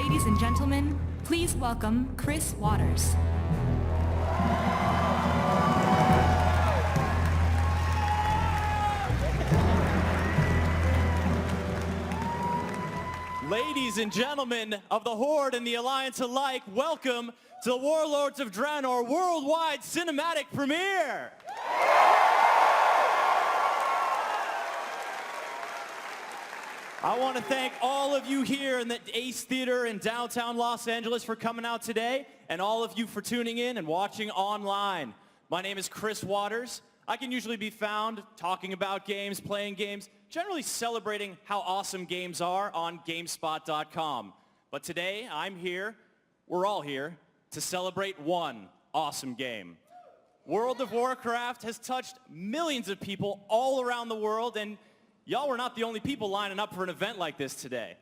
Ladies and gentlemen, please welcome Chris Waters. Ladies and gentlemen of the Horde and the Alliance alike, welcome to the Warlords of Draenor Worldwide Cinematic Premiere! I want to thank all of you here in the Ace Theater in downtown Los Angeles for coming out today, and all of you for tuning in and watching online. My name is Chris Waters. I can usually be found talking about games, playing games, generally celebrating how awesome games are on GameSpot.com. But today, I'm here, we're all here, to celebrate one awesome game. World of Warcraft has touched millions of people all around the world, and y'all were not the only people lining up for an event like this today.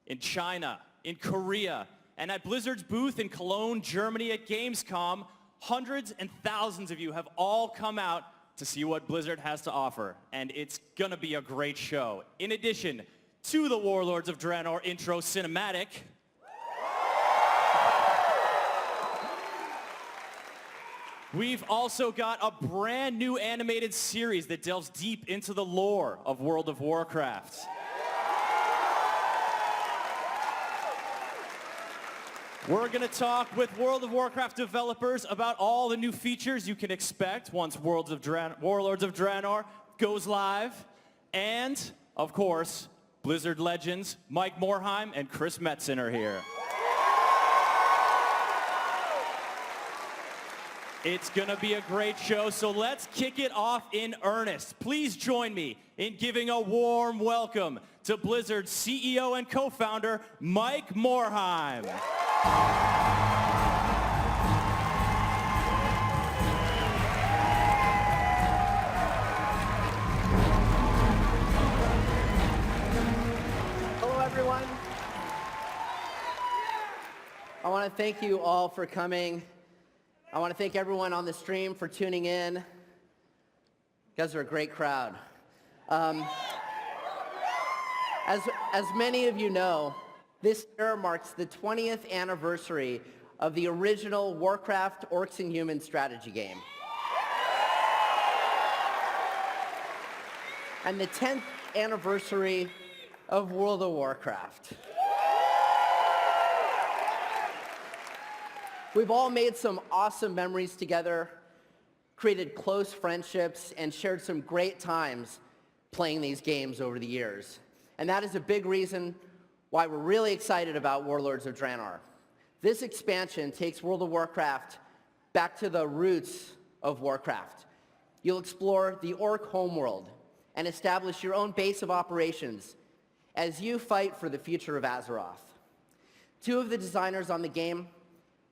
In China, in Korea, and at Blizzard's booth in Cologne, Germany at Gamescom, hundreds and thousands of you have all come out to see what Blizzard has to offer, and it's gonna be a great show. In addition to the Warlords of Draenor intro cinematic, we've also got a brand new animated series that delves deep into the lore of World of Warcraft. We're going to talk with World of Warcraft developers about all the new features you can expect once Warlords of Draenor goes live. And, of course, Blizzard legends Mike Morhaime and Chris Metzen are here. It's going to be a great show, so let's kick it off in earnest. Please join me in giving a warm welcome to Blizzard's CEO and co-founder, Mike Morhaime. Hello, everyone. I want to thank you all for coming. I want to thank everyone on the stream for tuning in. You guys are a great crowd. As many of you know, this year marks the 20th anniversary of the original Warcraft Orcs and Humans strategy game. And the 10th anniversary of World of Warcraft. We've all made some awesome memories together, created close friendships, and shared some great times playing these games over the years. And that is a big reason why we're really excited about Warlords of Draenor. This expansion takes World of Warcraft back to the roots of Warcraft. You'll explore the Orc homeworld and establish your own base of operations as you fight for the future of Azeroth. Two of the designers on the game,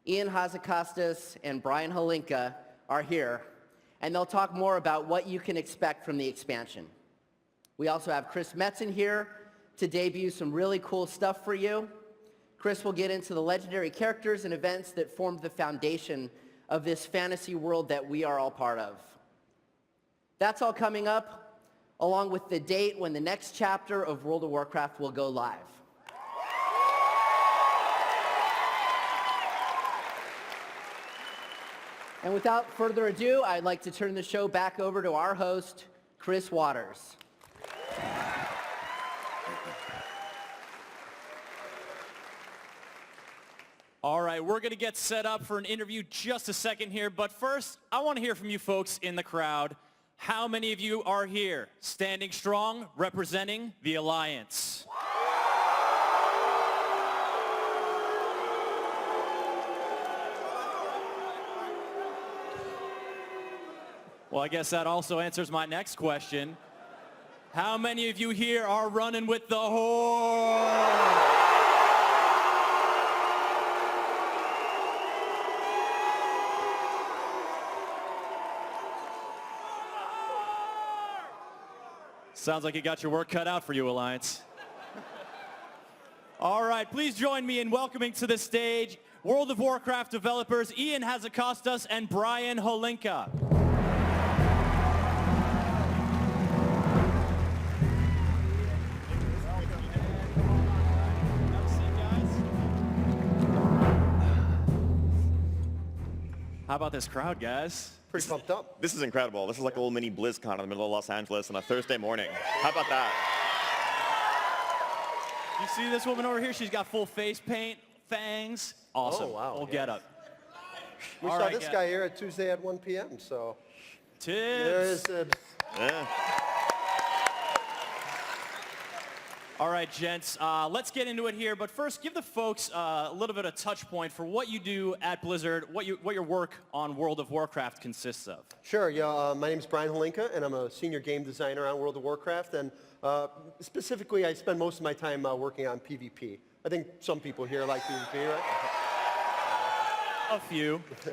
Ian Hazzikostas and Brian Holinka, are here, and they'll talk more about what you can expect from the expansion. We also have Chris Metzen here to debut some really cool stuff for you. Chris will get into the legendary characters and events that formed the foundation of this fantasy world that we are all part of. That's all coming up, along with the date when the next chapter of World of Warcraft will go live. And without further ado, I'd like to turn the show back over to our host, Chris Waters. All right, we're going to get set up for an interview just a second here, but first, I want to hear from you folks in the crowd. How many of you are here, standing strong, representing the Alliance? Well, I guess that also answers my next question. How many of you here are running with the Horde? Sounds like you got your work cut out for you, Alliance. All right, please join me in welcoming to the stage World of Warcraft developers Ian Hazzikostas and Brian Holinka. How about this crowd, guys? Pretty pumped up. This is incredible. This is like a little mini BlizzCon in the middle of Los Angeles on a Thursday morning. How about that? You see this woman over here? She's got full face paint, fangs. Awesome. Oh, wow. We'll get up. We All saw right, this guy here at Tuesday at 1 p.m., so there is Tips. Yeah. All right, gents, let's get into it here. But first, give the folks a little bit of touch point for what you do at Blizzard, what your work on World of Warcraft consists of. Sure. Yeah, my name is Brian Holinka, and I'm a senior game designer on World of Warcraft. And specifically, I spend most of my time working on PvP. I think some people here like PvP, right? A few. So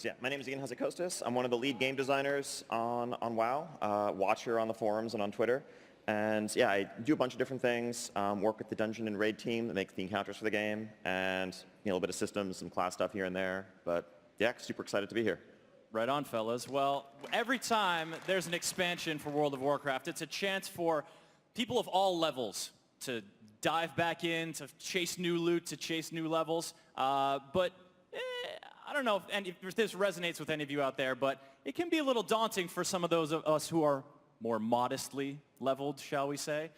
yeah, my name is Ian Hazakostas. I'm one of the lead game designers on WoW, watcher on the forums and on Twitter. And yeah, I do a bunch of different things, work with the dungeon and raid team that makes the encounters for the game, and a little bit of systems and class stuff here and there. But yeah, super excited to be here. Right on, fellas. Well, every time there's an expansion for World of Warcraft, it's a chance for people of all levels to dive back in, to chase new loot, to chase new levels. But I don't know if this resonates with any of you out there, but it can be a little daunting for some of those of us who are more modestly leveled, shall we say.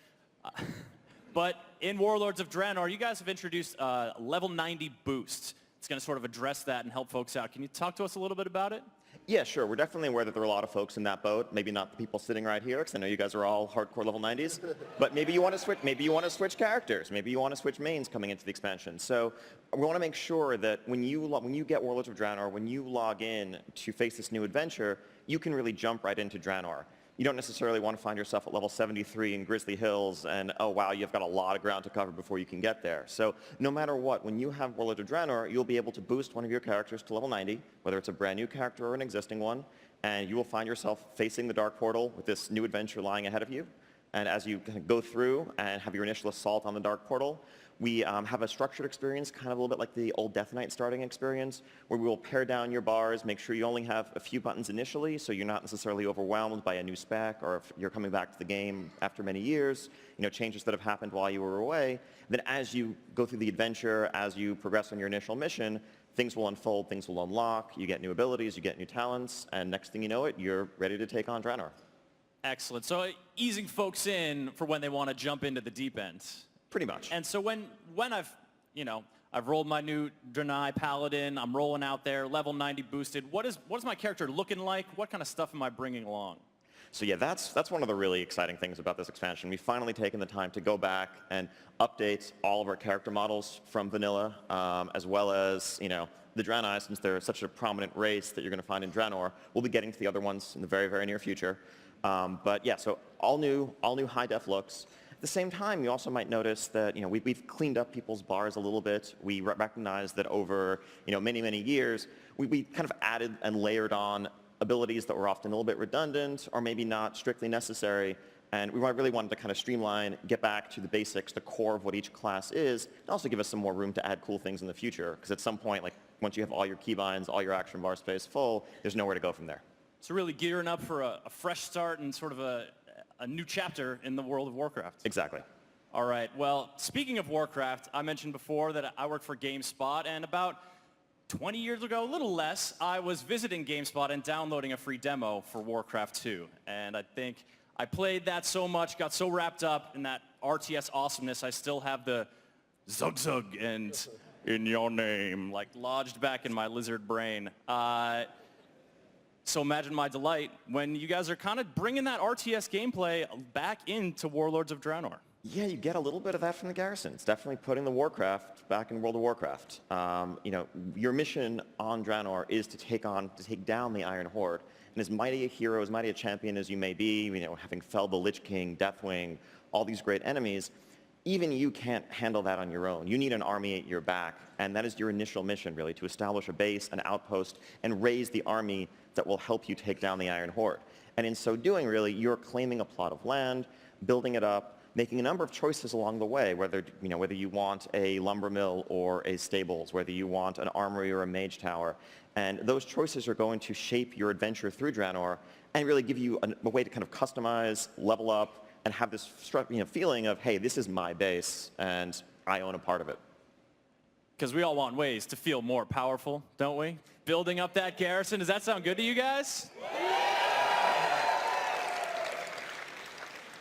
But in Warlords of Draenor, you guys have introduced level 90 boosts. It's going to sort of address that and help folks out. Can you talk to us a little bit about it? Yeah, sure. We're definitely aware that there are a lot of folks in that boat. Maybe not the people sitting right here, because I know you guys are all hardcore level 90s. But maybe you want to switch. Maybe you want to switch characters. Maybe you want to switch mains coming into the expansion. So we want to make sure that when you get Warlords of Draenor, when you log in to face this new adventure, you can really jump right into Draenor. You don't necessarily want to find yourself at level 73 in Grizzly Hills and, oh wow, you've got a lot of ground to cover before you can get there. So no matter what, when you have Warlords of Draenor, you'll be able to boost one of your characters to level 90, whether it's a brand new character or an existing one, and you will find yourself facing the Dark Portal with this new adventure lying ahead of you. And as you kind of go through and have your initial assault on the Dark Portal, we have a structured experience, kind of a little bit like the old Death Knight starting experience, where we will pare down your bars, make sure you only have a few buttons initially, so you're not necessarily overwhelmed by a new spec, or if you're coming back to the game after many years, changes that have happened while you were away. Then as you go through the adventure, as you progress on your initial mission, things will unfold, things will unlock, you get new abilities, you get new talents, and next thing you know it, you're ready to take on Draenor. Excellent. So easing folks in for when they want to jump into the deep end. Pretty much. And so when I've rolled my new Draenei Paladin, I'm rolling out there, level 90 boosted, what is my character looking like? What kind of stuff am I bringing along? So yeah, that's one of the really exciting things about this expansion. We've finally taken the time to go back and update all of our character models from vanilla, as well as, the Draenei, since they're such a prominent race that you're going to find in Draenor. We'll be getting to the other ones in the very, very near future. But yeah, so all new high-def looks. At the same time, you also might notice that we've cleaned up people's bars a little bit. We recognize that over many, many years, we kind of added and layered on abilities that were often a little bit redundant or maybe not strictly necessary. And we really wanted to kind of streamline, get back to the basics, the core of what each class is, and also give us some more room to add cool things in the future. Because at some point, once you have all your keybinds, all your action bar space full, there's nowhere to go from there. So really gearing up for a fresh start and sort of a new chapter in the World of Warcraft. Exactly. All right. Well, speaking of Warcraft, I mentioned before that I work for GameSpot, and about 20 years ago, a little less, I was visiting GameSpot and downloading a free demo for Warcraft 2. And I think I played that so much, got so wrapped up in that RTS awesomeness, I still have the zug zug and in your name, lodged back in my lizard brain. So imagine my delight when you guys are kind of bringing that RTS gameplay back into Warlords of Draenor. Yeah, you get a little bit of that from the Garrison. It's definitely putting the Warcraft back in World of Warcraft. Your mission on Draenor is to take down the Iron Horde. And as mighty a hero, as mighty a champion as you may be, having felled the Lich King, Deathwing, all these great enemies, even you can't handle that on your own. You need an army at your back, and that is your initial mission, really, to establish a base, an outpost, and raise the army that will help you take down the Iron Horde. And in so doing, really, you're claiming a plot of land, building it up, making a number of choices along the way, whether you want a lumber mill or a stables, whether you want an armory or a mage tower. And those choices are going to shape your adventure through Draenor and really give you a way to kind of customize, level up, and have this feeling of, hey, this is my base, and I own a part of it. Because we all want ways to feel more powerful, don't we? Building up that garrison. Does that sound good to you guys?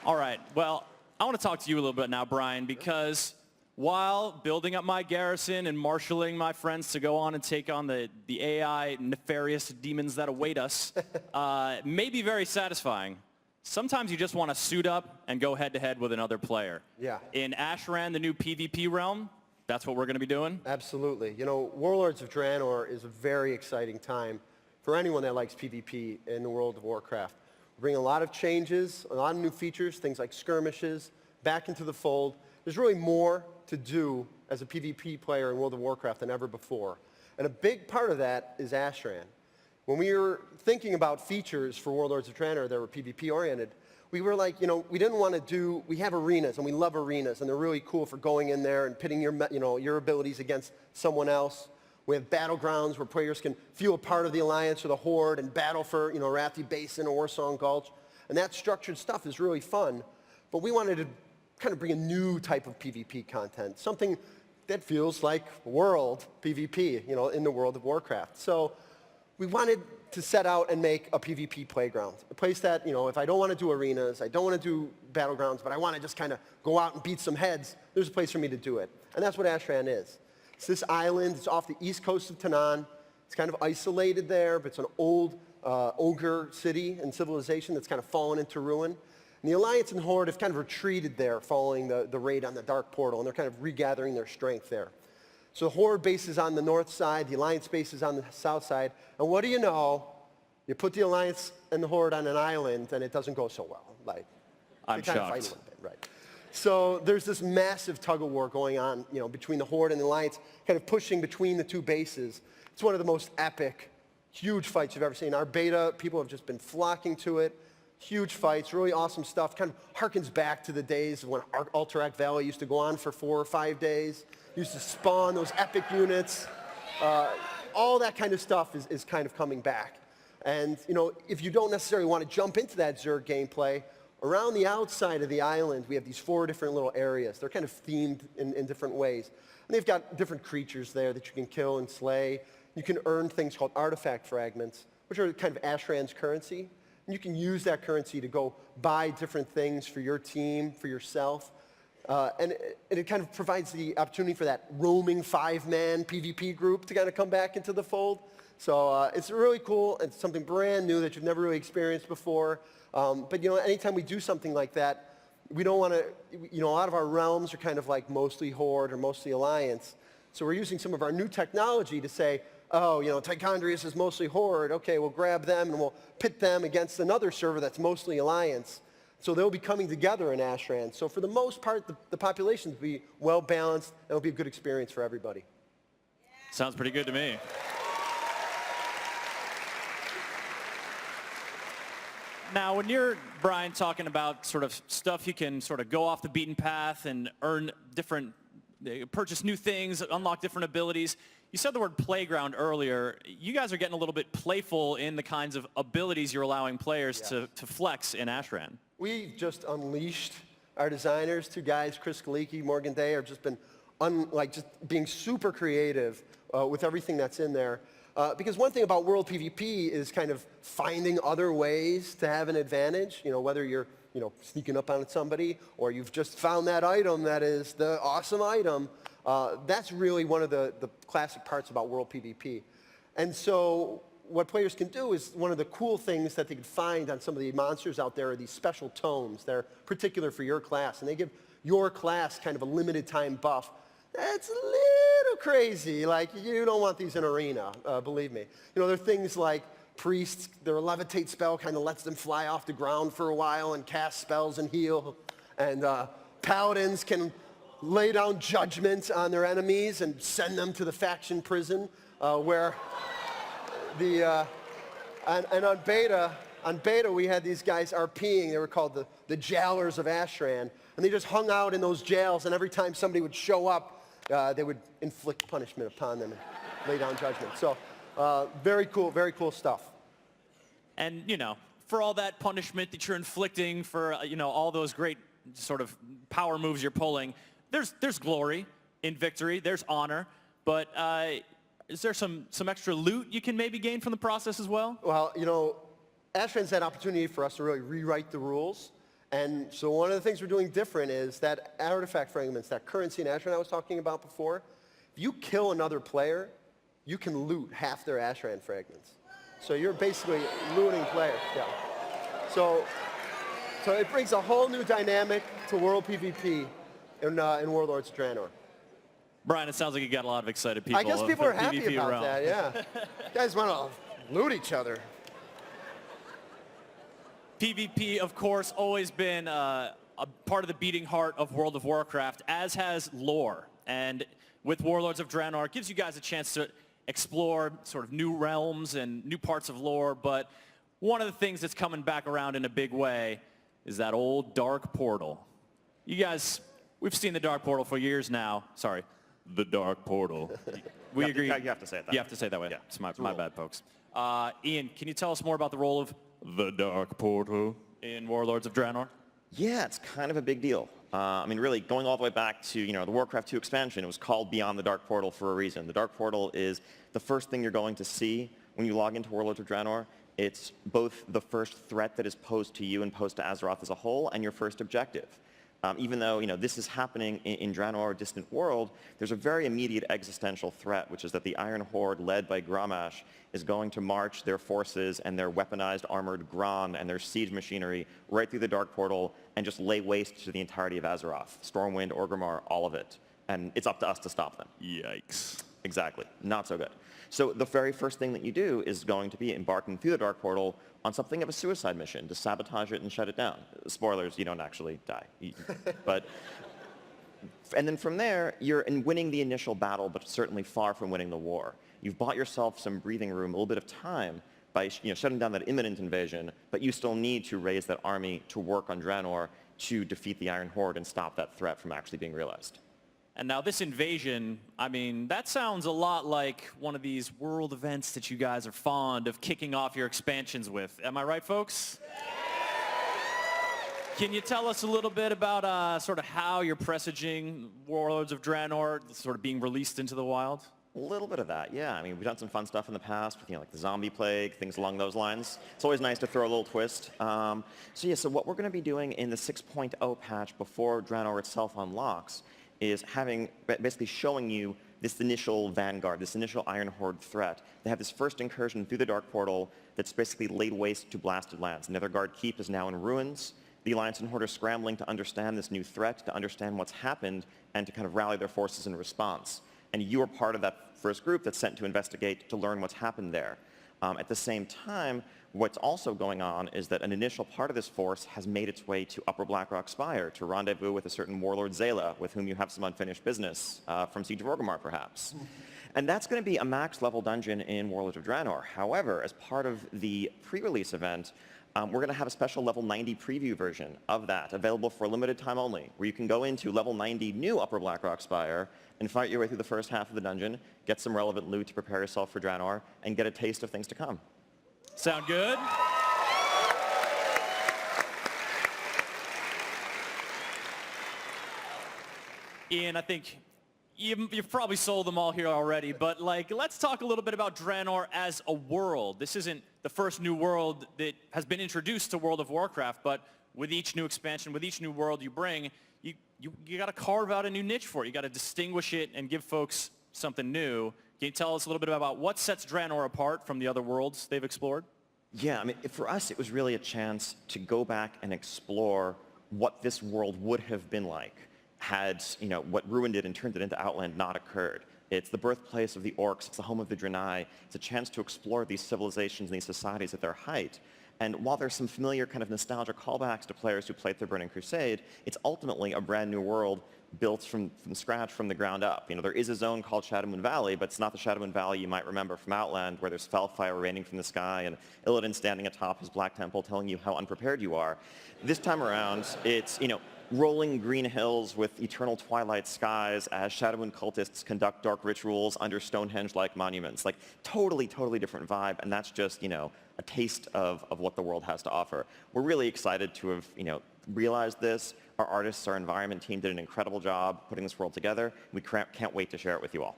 All right. Well, I want to talk to you a little bit now, Brian, because while building up my garrison and marshaling my friends to go on and take on the AI nefarious demons that await us may be very satisfying. Sometimes you just want to suit up and go head-to-head with another player. Yeah. In Ashran, the new PvP realm, that's what we're going to be doing? Absolutely. You know, Warlords of Draenor is a very exciting time for anyone that likes PvP in the World of Warcraft. We're bringing a lot of changes, a lot of new features, things like skirmishes, back into the fold. There's really more to do as a PvP player in World of Warcraft than ever before. And a big part of that is Ashran. When we were thinking about features for Warlords of Draenor that were PvP oriented, we were like, you know, we didn't want to do, we have arenas and we love arenas and they're really cool for going in there and pitting your abilities against someone else. We have battlegrounds where players can feel a part of the Alliance or the Horde and battle for, Wrathy Basin or Warsong Gulch. And that structured stuff is really fun. But we wanted to kind of bring a new type of PvP content, something that feels like world PvP, in the World of Warcraft. So we wanted to set out and make a PvP playground, a place that, if I don't want to do arenas, I don't want to do battlegrounds, but I want to just kind of go out and beat some heads, there's a place for me to do it. And that's what Ashran is. It's this island. It's off the east coast of Tanaan. It's kind of isolated there, but it's an old ogre city and civilization that's kind of fallen into ruin. And the Alliance and Horde have kind of retreated there following the raid on the Dark Portal, and they're kind of regathering their strength there. So the Horde base is on the north side, the Alliance base is on the south side, and what do you know? You put the Alliance and the Horde on an island, and it doesn't go so well. I'm they kind of shocked. fight a little bit, right? So there's this massive tug-of-war going on, between the Horde and the Alliance, kind of pushing between the two bases. It's one of the most epic, huge fights you've ever seen. Our beta, people have just been flocking to it. Huge fights, really awesome stuff. Kind of harkens back to the days when Alterac Valley used to go on for 4 or 5 days. Used to spawn those epic units. All that kind of stuff is kind of coming back. And, if you don't necessarily want to jump into that Zerg gameplay, around the outside of the island, we have these 4 different little areas. They're kind of themed in different ways. And they've got different creatures there that you can kill and slay. You can earn things called artifact fragments, which are kind of Ashran's currency. And you can use that currency to go buy different things for your team, for yourself. And it kind of provides the opportunity for that roaming 5-man PvP group to kind of come back into the fold. So it's really cool. It's something brand new that you've never really experienced before. But anytime we do something like that, we don't want to, a lot of our realms are kind of like mostly Horde or mostly Alliance. So we're using some of our new technology to say, oh, Tichondrius is mostly Horde. Okay, we'll grab them and we'll pit them against another server that's mostly Alliance. So they'll be coming together in Ashran. So for the most part, the population will be well balanced and it'll be a good experience for everybody. Sounds pretty good to me. Now, when you're, Brian, talking about sort of stuff you can sort of go off the beaten path and earn different, purchase new things, unlock different abilities, you said the word playground earlier. You guys are getting a little bit playful in the kinds of abilities you're allowing players to flex in Ashran. We've just unleashed our designers, 2 guys, Chris Galicki, Morgan Day, have just been just being super creative with everything that's in there. Because one thing about World PvP is kind of finding other ways to have an advantage, whether you're sneaking up on somebody or you've just found that item that is the awesome item. That's really one of the classic parts about World PvP. And so what players can do is one of the cool things that they can find on some of the monsters out there are these special tomes. They're particular for your class, and they give your class kind of a limited time buff. That's a little crazy. You don't want these in arena, believe me. There are things like priests, their levitate spell kind of lets them fly off the ground for a while and cast spells and heal. And paladins can lay down judgment on their enemies and send them to the faction prison where and on beta we had these guys RPing. They were called the jailers of Ashran, and they just hung out in those jails, and every time somebody would show up, they would inflict punishment upon them and lay down judgment. So very cool stuff. And for all that punishment that you're inflicting, for all those great sort of power moves you're pulling, there's glory in victory, there's honor. But is there some extra loot you can maybe gain from the process as well? Well, you know, Ashran's that opportunity for us to really rewrite the rules. And so one of the things we're doing different is that artifact fragments, that currency in Ashran I was talking about before, if you kill another player, you can loot half their Ashran fragments. So you're basically looting players. Yeah. So it brings a whole new dynamic to World PvP in Warlords of Draenor. Brian, it sounds like you got a lot of excited people. I guess people are happy PvP about around. that, yeah. You guys want to loot each other. PvP, of course, always been a part of the beating heart of World of Warcraft, as has lore. And with Warlords of Draenor, it gives you guys a chance to explore sort of new realms and new parts of lore. But one of the things that's coming back around in a big way is that old Dark Portal. You guys, we've seen the Dark Portal for years now. Sorry, the Dark Portal. We agree. You have to say it that way. You have to say it that way. Yeah. It's my bad, folks. Ian, can you tell us more about the role of the Dark Portal in Warlords of Draenor? Yeah, it's kind of a big deal. I mean, really, going all the way back to the Warcraft 2 expansion, it was called Beyond the Dark Portal for a reason. The Dark Portal is the first thing you're going to see when you log into Warlords of Draenor. It's both the first threat that is posed to you and posed to Azeroth as a whole, and your first objective. Even though this is happening in Draenor, a distant world, there's a very immediate existential threat, which is that the Iron Horde, led by Grommash, is going to march their forces and their weaponized armored Gron and their siege machinery right through the Dark Portal and just lay waste to the entirety of Azeroth. Stormwind, Orgrimmar, all of it. And it's up to us to stop them. Yikes. Exactly. Not so good. So the very first thing that you do is going to be embarking through the Dark Portal on something of a suicide mission to sabotage it and shut it down. Spoilers, you don't actually die. And then from there, you're winning the initial battle, but certainly far from winning the war. You've bought yourself some breathing room, a little bit of time by shutting down that imminent invasion, but you still need to raise that army to work on Draenor to defeat the Iron Horde and stop that threat from actually being realized. And now this invasion, I mean, that sounds a lot like one of these world events that you guys are fond of kicking off your expansions with. Am I right, folks? Can you tell us a little bit about sort of how you're presaging Warlords of Draenor sort of being released into the wild? A little bit of that, yeah. I mean, we've done some fun stuff in the past with, like the zombie plague, things along those lines. It's always nice to throw a little twist. So what we're going to be doing in the 6.0 patch before Draenor itself unlocks is basically showing you this initial vanguard, this initial Iron Horde threat. They have this first incursion through the Dark Portal that's basically laid waste to blasted lands. Netherguard Keep is now in ruins. The Alliance and Horde are scrambling to understand this new threat, to understand what's happened, and to kind of rally their forces in response. And you are part of that first group that's sent to investigate, to learn what's happened there. At the same time, what's also going on is that an initial part of this force has made its way to Upper Blackrock Spire to rendezvous with a certain warlord Zayla, with whom you have some unfinished business, from Siege of Orgrimmar, perhaps. And that's going to be a max-level dungeon in Warlords of Draenor. However, as part of the pre-release event, we're going to have a special level 90 preview version of that, available for a limited time only, where you can go into level 90 new Upper Blackrock Spire and fight your way through the first half of the dungeon, get some relevant loot to prepare yourself for Draenor, and get a taste of things to come. Sound good? Ian, I think you've probably sold them all here already, but let's talk a little bit about Draenor as a world. This isn't the first new world that has been introduced to World of Warcraft, but with each new expansion, with each new world you bring, you got to carve out a new niche for it. You got to distinguish it and give folks something new. Can you tell us a little bit about what sets Draenor apart from the other worlds they've explored? Yeah, I mean, for us, it was really a chance to go back and explore what this world would have been like had, what ruined it and turned it into Outland not occurred. It's the birthplace of the orcs. It's the home of the Draenei. It's a chance to explore these civilizations and these societies at their height. And while there's some familiar kind of nostalgia callbacks to players who played through Burning Crusade, it's ultimately a brand new world built from scratch, from the ground up. There is a zone called Shadowmoon Valley, but it's not the Shadowmoon Valley you might remember from Outland, where there's felfire raining from the sky and Illidan standing atop his black temple telling you how unprepared you are. This time around, it's, rolling green hills with eternal twilight skies as Shadowmoon cultists conduct dark rituals under Stonehenge-like monuments. Like, totally, totally different vibe, and that's just, a taste of what the world has to offer. We're really excited to have, realized this. Our artists, our environment team did an incredible job putting this world together. We can't wait to share it with you all.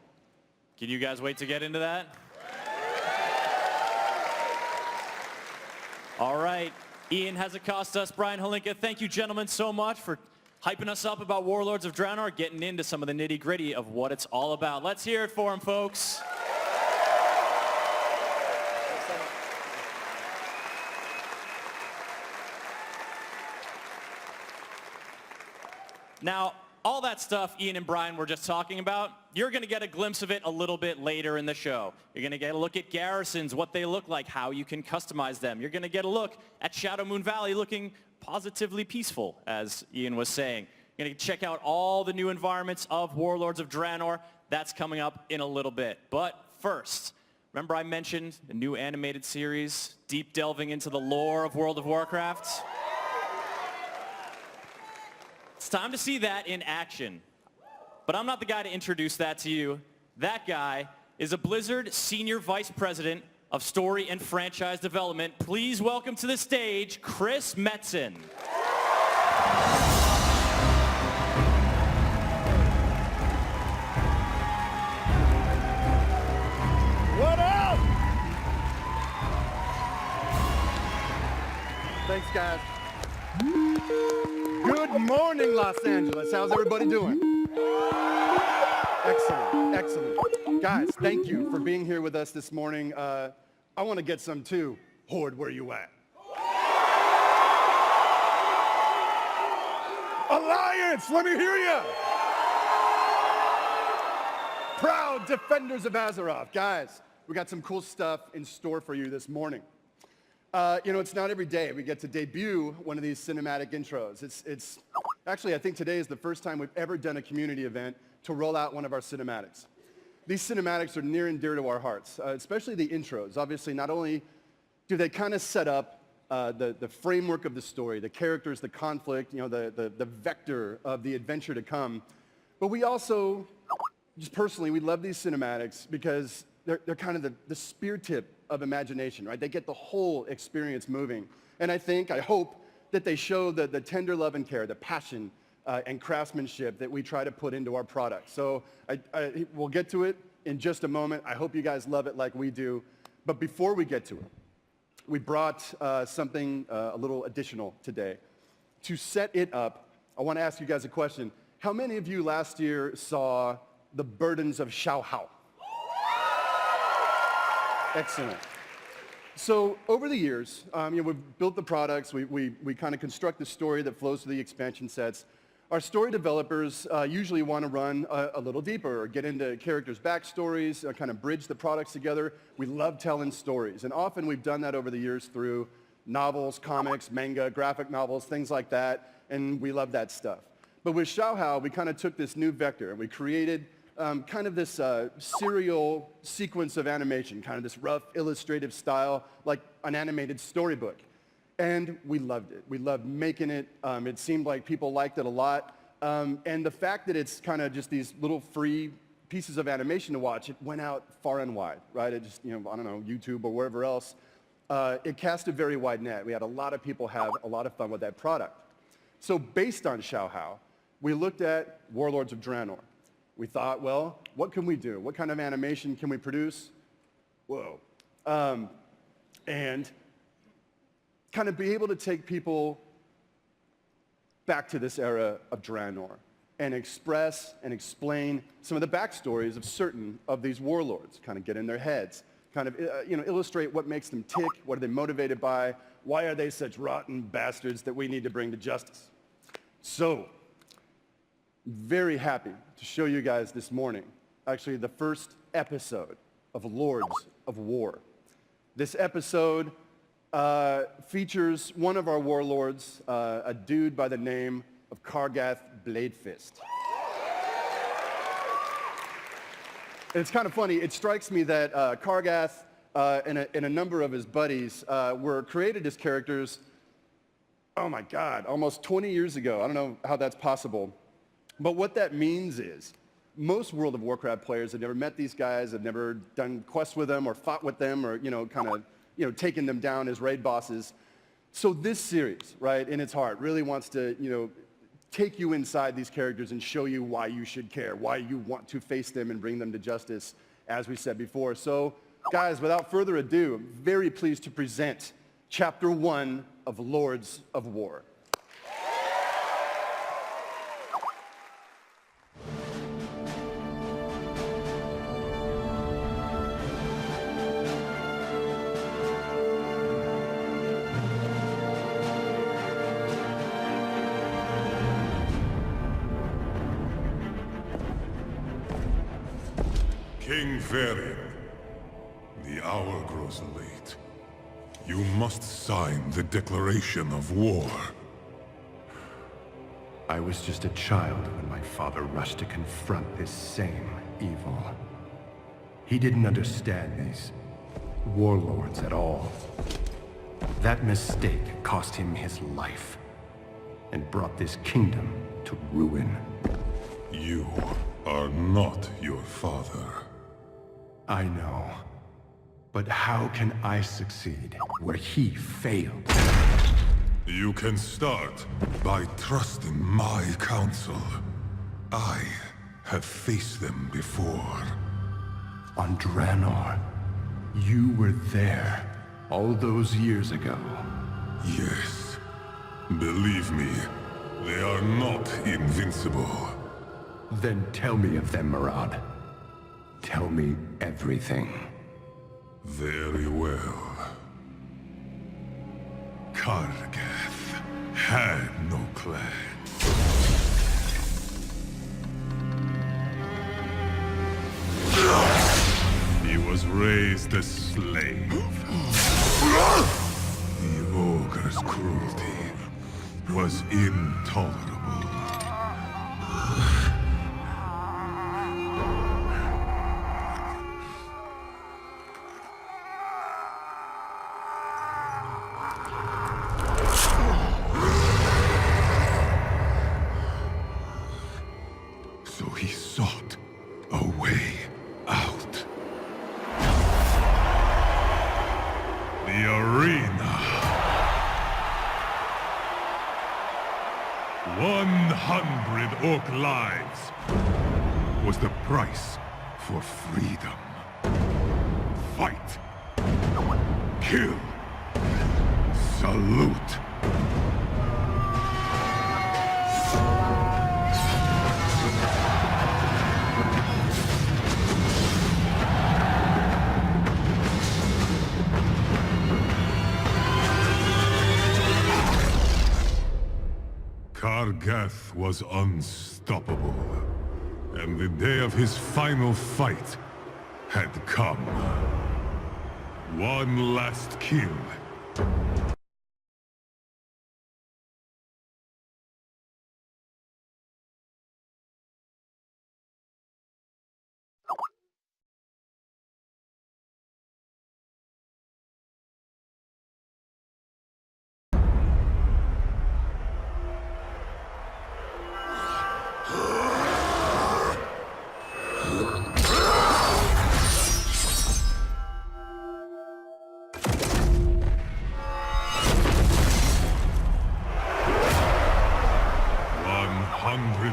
Can you guys wait to get into that? All right. Ian Hazakostas, Brian Holinka, thank you gentlemen so much for hyping us up about Warlords of Draenor, getting into some of the nitty-gritty of what it's all about. Let's hear it for them, folks. Now, all that stuff Ian and Brian were just talking about, you're going to get a glimpse of it a little bit later in the show. You're going to get a look at garrisons, what they look like, how you can customize them. You're going to get a look at Shadow Moon Valley looking positively peaceful, as Ian was saying. You're going to check out all the new environments of Warlords of Draenor. That's coming up in a little bit. But first, remember I mentioned the new animated series, deep delving into the lore of World of Warcraft? It's time to see that in action. But I'm not the guy to introduce that to you. That guy is a Blizzard Senior Vice President of Story and Franchise Development. Please welcome to the stage, Chris Metzen. What up? Thanks, guys. Good morning, Los Angeles. How's everybody doing? Excellent, excellent. Guys, thank you for being here with us this morning. I want to get some too. Horde, where you at? Alliance, let me hear you. Proud defenders of Azeroth. Guys, we got some cool stuff in store for you this morning. It's not every day we get to debut one of these cinematic intros. It's actually, I think today is the first time we've ever done a community event to roll out one of our cinematics. These cinematics are near and dear to our hearts, especially the intros. Obviously, not only do they kind of set up the framework of the story, the characters, the conflict, the vector of the adventure to come, but we also, just personally, we love these cinematics because they're kind of the spear tip of imagination, right? They get the whole experience moving. And I hope that they show the tender love and care, the passion and craftsmanship that we try to put into our product. So we'll get to it in just a moment. I hope you guys love it like we do. But before we get to it, we brought something a little additional today. To set it up, I want to ask you guys a question. How many of you last year saw The Burdens of Xiaohao? Excellent. So over the years, we've built the products. We kind of construct the story that flows through the expansion sets. Our story developers usually want to run a little deeper or get into characters' backstories, kind of bridge the products together. We love telling stories. And often we've done that over the years through novels, comics, manga, graphic novels, things like that. And we love that stuff. But with Xiaohao, we kind of took this new vector and we created kind of this serial sequence of animation, kind of this rough illustrative style, like an animated storybook. And we loved it. We loved making it. It seemed like people liked it a lot. And the fact that it's kind of just these little free pieces of animation to watch, it went out far and wide, right? It just, YouTube or wherever else. It cast a very wide net. We had a lot of people have a lot of fun with that product. So based on Xiaohao, we looked at Warlords of Draenor. We thought, well, what can we do? What kind of animation can we produce? Whoa. And kind of be able to take people back to this era of Draenor and express and explain some of the backstories of certain of these warlords, kind of get in their heads, kind of illustrate what makes them tick, what are they motivated by, why are they such rotten bastards that we need to bring to justice. So, very happy to show you guys this morning, actually the first episode of Lords of War. This episode features one of our warlords, a dude by the name of Kargath Bladefist. It's kind of funny. It strikes me that Kargath and a number of his buddies were created as characters, oh my God, almost 20 years ago. I don't know how that's possible. But what that means is most World of Warcraft players have never met these guys, have never done quests with them or fought with them or, taken them down as raid bosses. So this series, right, in its heart, really wants to, take you inside these characters and show you why you should care, why you want to face them and bring them to justice. as we said before. So, guys, without further ado, I'm very pleased to present Chapter 1 of Lords of War. King Varian, the hour grows late. You must sign the declaration of war. I was just a child when my father rushed to confront this same evil. He didn't understand these warlords at all. That mistake cost him his life and brought this kingdom to ruin. You are not your father. I know. But how can I succeed where he failed? You can start by trusting my counsel. I have faced them before. On Draenor, you were there all those years ago. Yes. Believe me, they are not invincible. Then tell me of them, Murad. Tell me everything. Very well. Kargath had no clan. He was raised a slave. The ogre's cruelty was intolerable. So he sought a way out. The arena. 100 orc lives was the price for freedom. Fight. Kill. Salute. Kargath was unstoppable, and the day of his final fight had come. One last kill.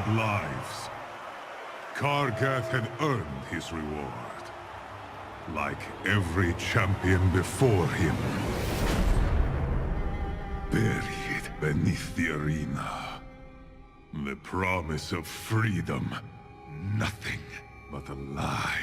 Lives. Kargath had earned his reward. Like every champion before him. Buried beneath the arena. The promise of freedom. Nothing but a lie.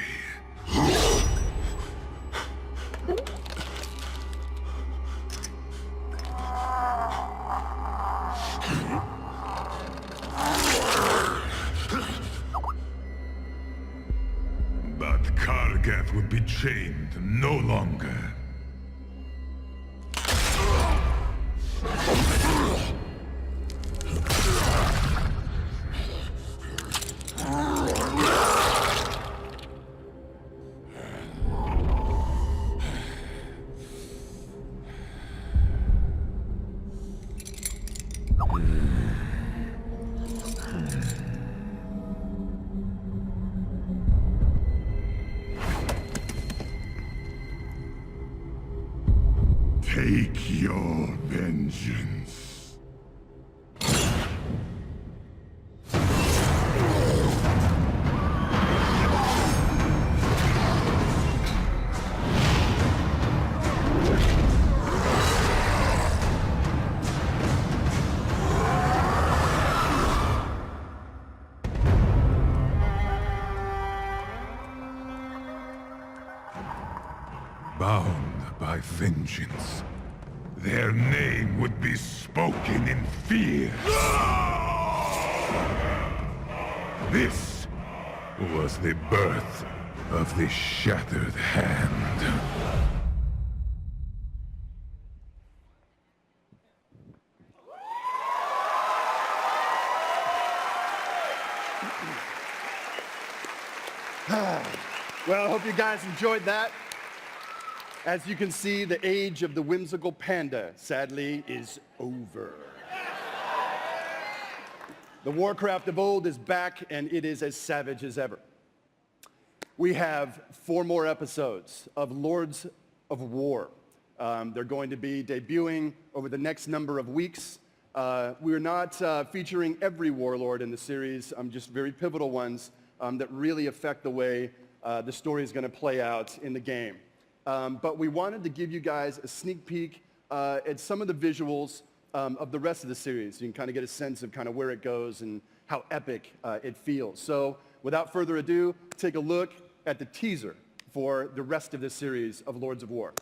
But Kargath would be chained no longer. Take your vengeance. bound by vengeance. Their name would be spoken in fear. This was the birth of the Shattered Hand. Well, I hope you guys enjoyed that. As you can see, the age of the whimsical panda, sadly, is over. The Warcraft of old is back, and it is as savage as ever. We have 4 more episodes of Lords of War. They're going to be debuting over the next number of weeks. We're not featuring every warlord in the series, just very pivotal ones that really affect the way the story is going to play out in the game. But we wanted to give you guys a sneak peek at some of the visuals of the rest of the series. You can kind of get a sense of kind of where it goes and how epic it feels. So without further ado, take a look at the teaser for the rest of this series of Lords of War.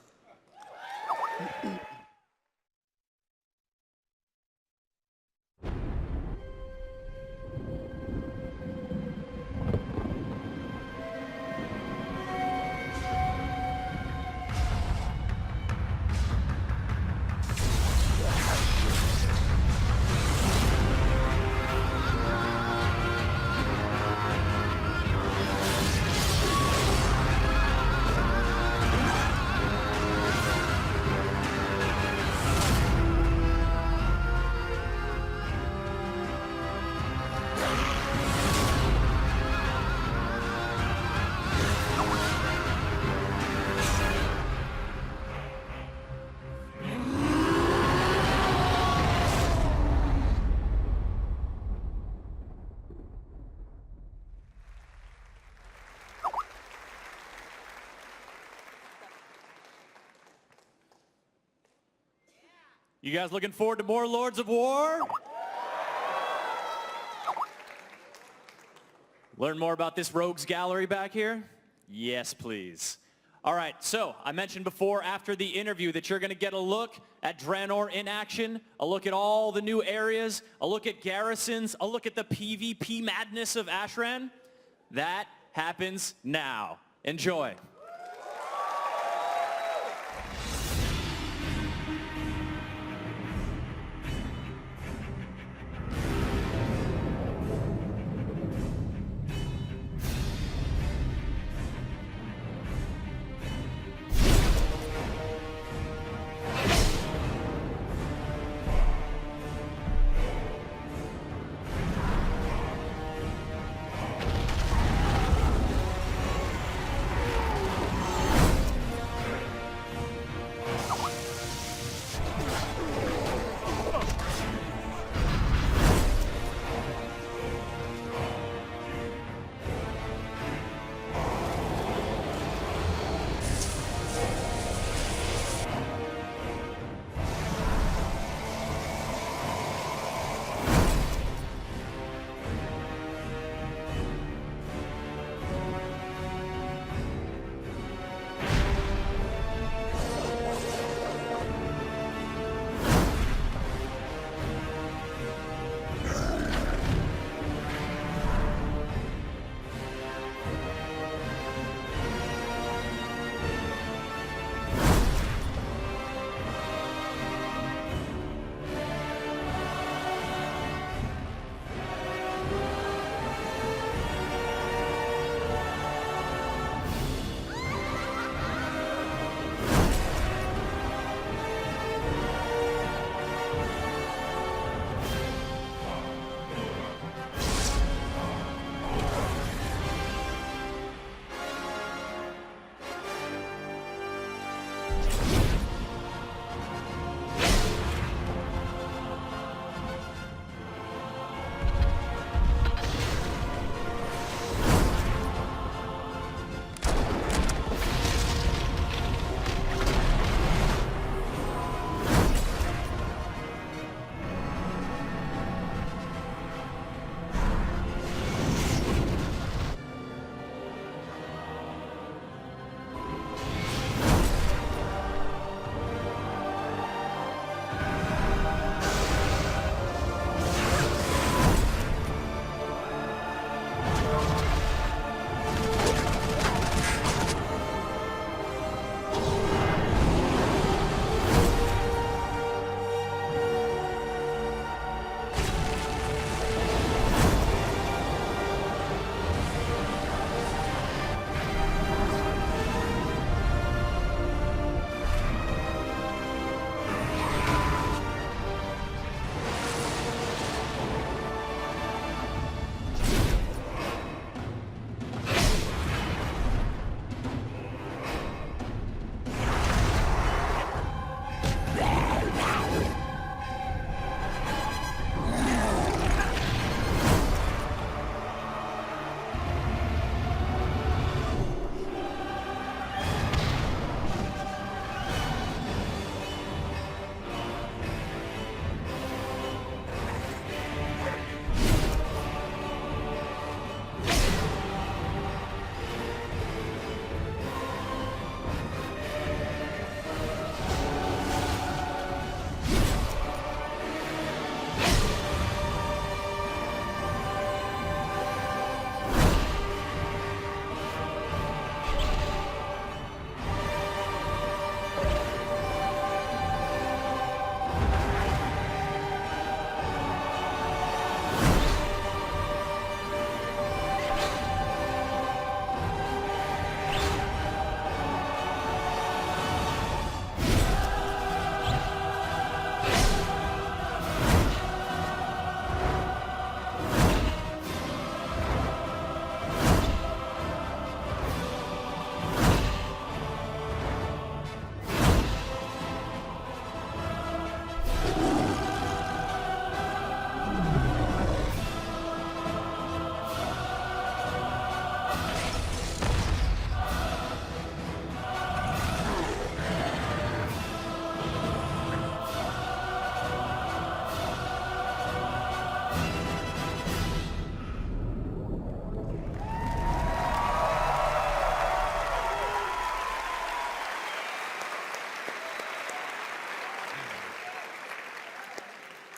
You guys looking forward to more Lords of War? Learn more about this rogues gallery back here? Yes, please. All right, so I mentioned before after the interview that you're going to get a look at Draenor in action, a look at all the new areas, a look at garrisons, a look at the PvP madness of Ashran. That happens now. Enjoy.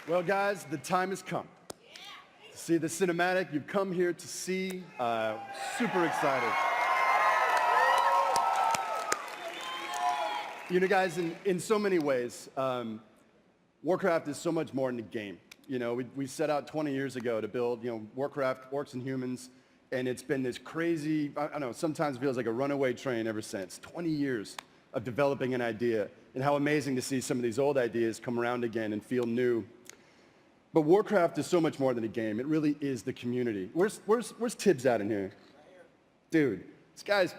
Well, guys, the time has come. To see the cinematic you've come here to see. Super excited. You know, guys, in so many ways, Warcraft is so much more than a game. You know, we set out 20 years ago to build, Warcraft, Orcs and Humans, and it's been this crazy, I don't know, sometimes feels like a runaway train ever since. 20 years of developing an idea, and how amazing to see some of these old ideas come around again and feel new. But Warcraft is so much more than a game. It really is the community. Where's Tibbs at in here? Dude, this guy's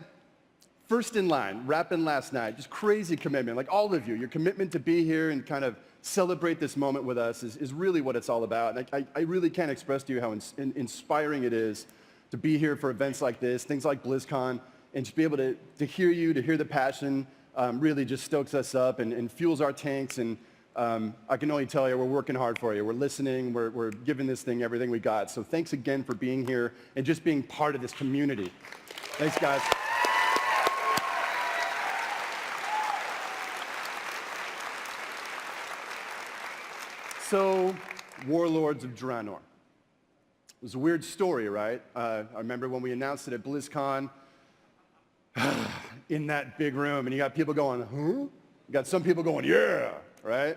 first in line, rapping last night, just crazy commitment. Like all of you, your commitment to be here and kind of celebrate this moment with us is really what it's all about. And I really can't express to you how inspiring it is to be here for events like this, things like BlizzCon, and just be able to hear you, to hear the passion, really just stokes us up and fuels our tanks. And I can only tell you, we're working hard for you. We're listening, we're giving this thing everything we got. So thanks again for being here and just being part of this community. Thanks, guys. So, Warlords of Draenor. It was a weird story, right? I remember when we announced it at BlizzCon, in that big room, and you got people going, huh? You got some people going, yeah, right?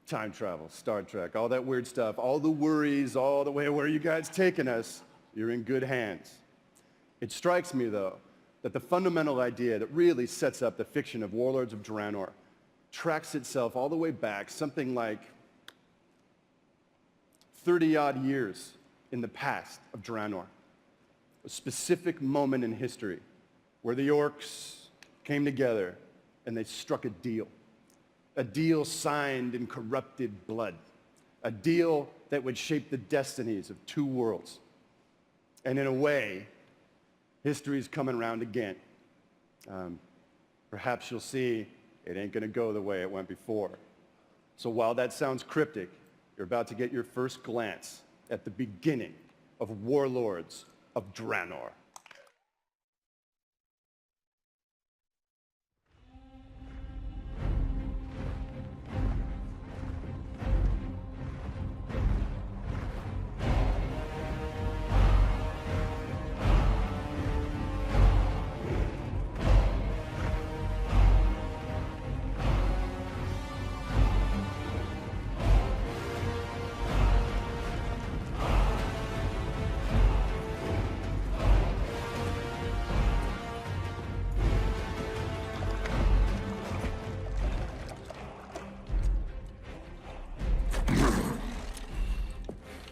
Time travel, Star Trek, all that weird stuff, all the worries, all the way where you guys taking us, you're in good hands. It strikes me, though, that the fundamental idea that really sets up the fiction of Warlords of Draenor tracks itself all the way back, something like 30-odd years in the past of Draenor. A specific moment in history where the orcs came together and they struck a deal. A deal signed in corrupted blood. A deal that would shape the destinies of two worlds. And in a way, history's coming around again. Perhaps you'll see it ain't gonna go the way it went before. So while that sounds cryptic, you're about to get your first glance at the beginning of Warlords of Draenor.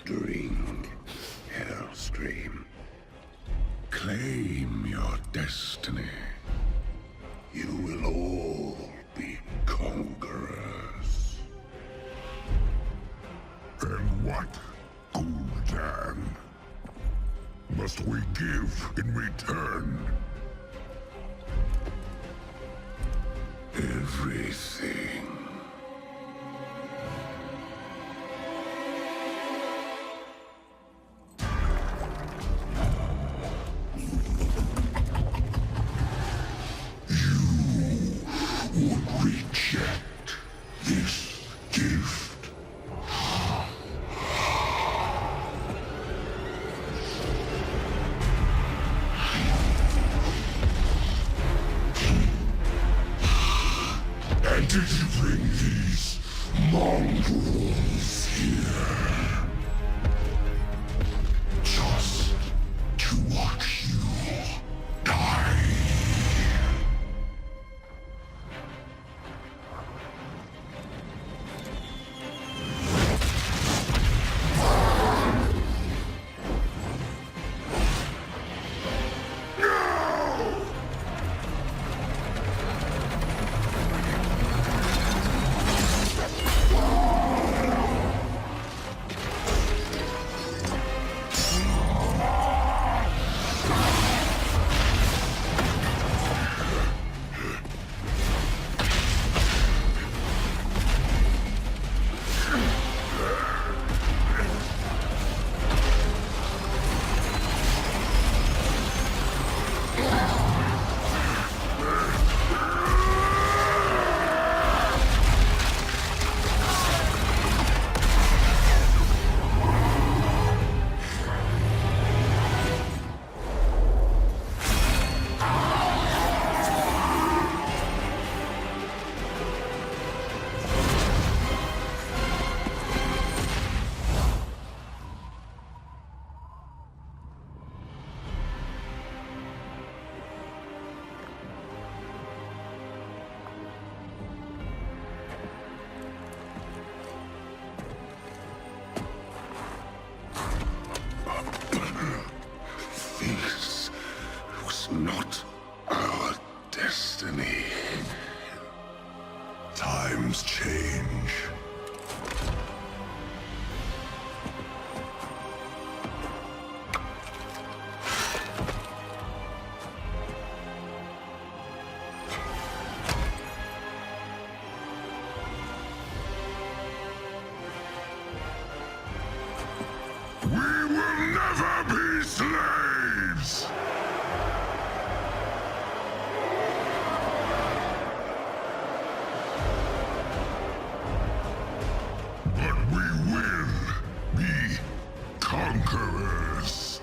Drink, Hellscream. Claim your destiny. You will all be conquerors. And what, Gul'dan, must we give in return? Everything. Reject this gift. And did you bring these mongrels here? Just to watch you die? Peace was not our destiny. Times change. We will never be slaves! But we will be conquerors.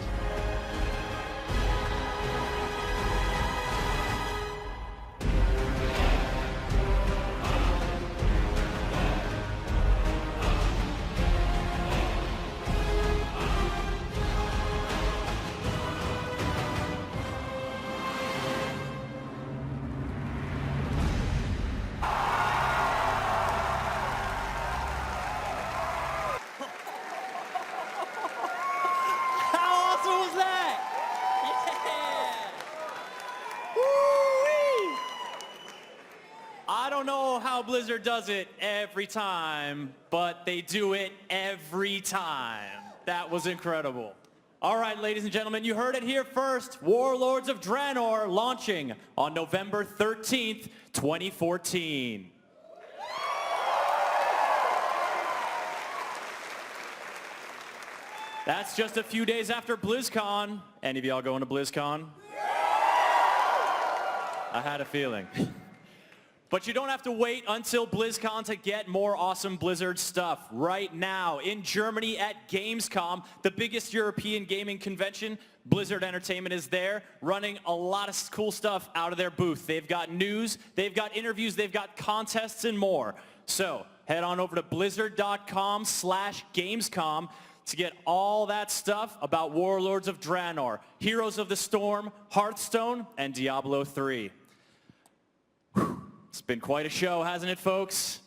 How awesome was that? Yeah! Woo-wee! I don't know how Blizzard does it every time, but they do it every time. That was incredible. All right, ladies and gentlemen, you heard it here first. Warlords of Draenor launching on November 13th, 2014. That's just a few days after BlizzCon. Any of y'all going to BlizzCon? I had a feeling. But you don't have to wait until BlizzCon to get more awesome Blizzard stuff. Right now, in Germany at Gamescom, the biggest European gaming convention, Blizzard Entertainment is there, running a lot of cool stuff out of their booth. They've got news, they've got interviews, they've got contests and more. So head on over to blizzard.com/Gamescom to get all that stuff about Warlords of Draenor, Heroes of the Storm, Hearthstone, and Diablo 3. It's been quite a show, hasn't it, folks?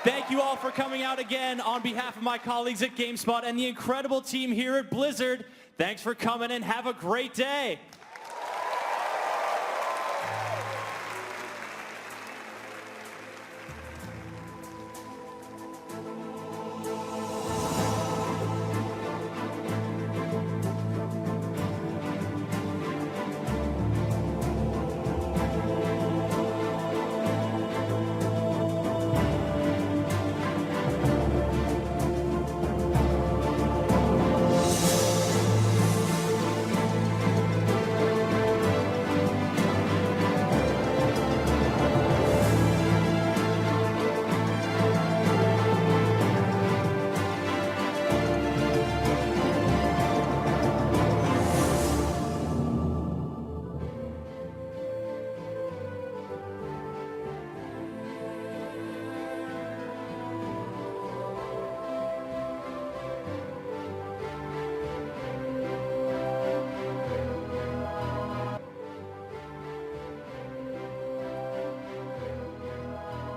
Thank you all for coming out again on behalf of my colleagues at GameSpot and the incredible team here at Blizzard. Thanks for coming and have a great day.